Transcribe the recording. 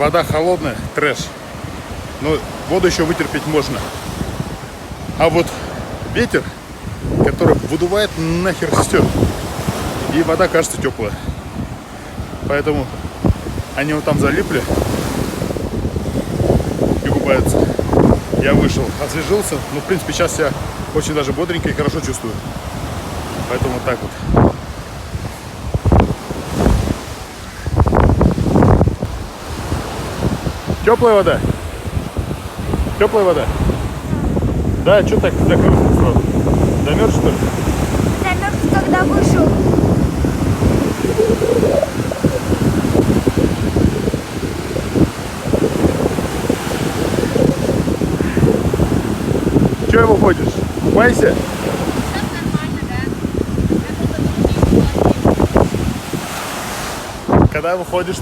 вода холодная, трэш. Но воду еще вытерпеть можно. А вот ветер, который выдувает нахер все. И вода кажется теплая. Поэтому они вот там залипли и купаются. Я вышел, освежился. Ну, в принципе, сейчас я очень даже бодренько и хорошо чувствую. Поэтому вот так вот. Теплая вода? Теплая вода? Да, что так закрылся сразу? Замерз, что ли? Замерз, когда вышел. Чего его ходишь? Купайся. Когда выходишь,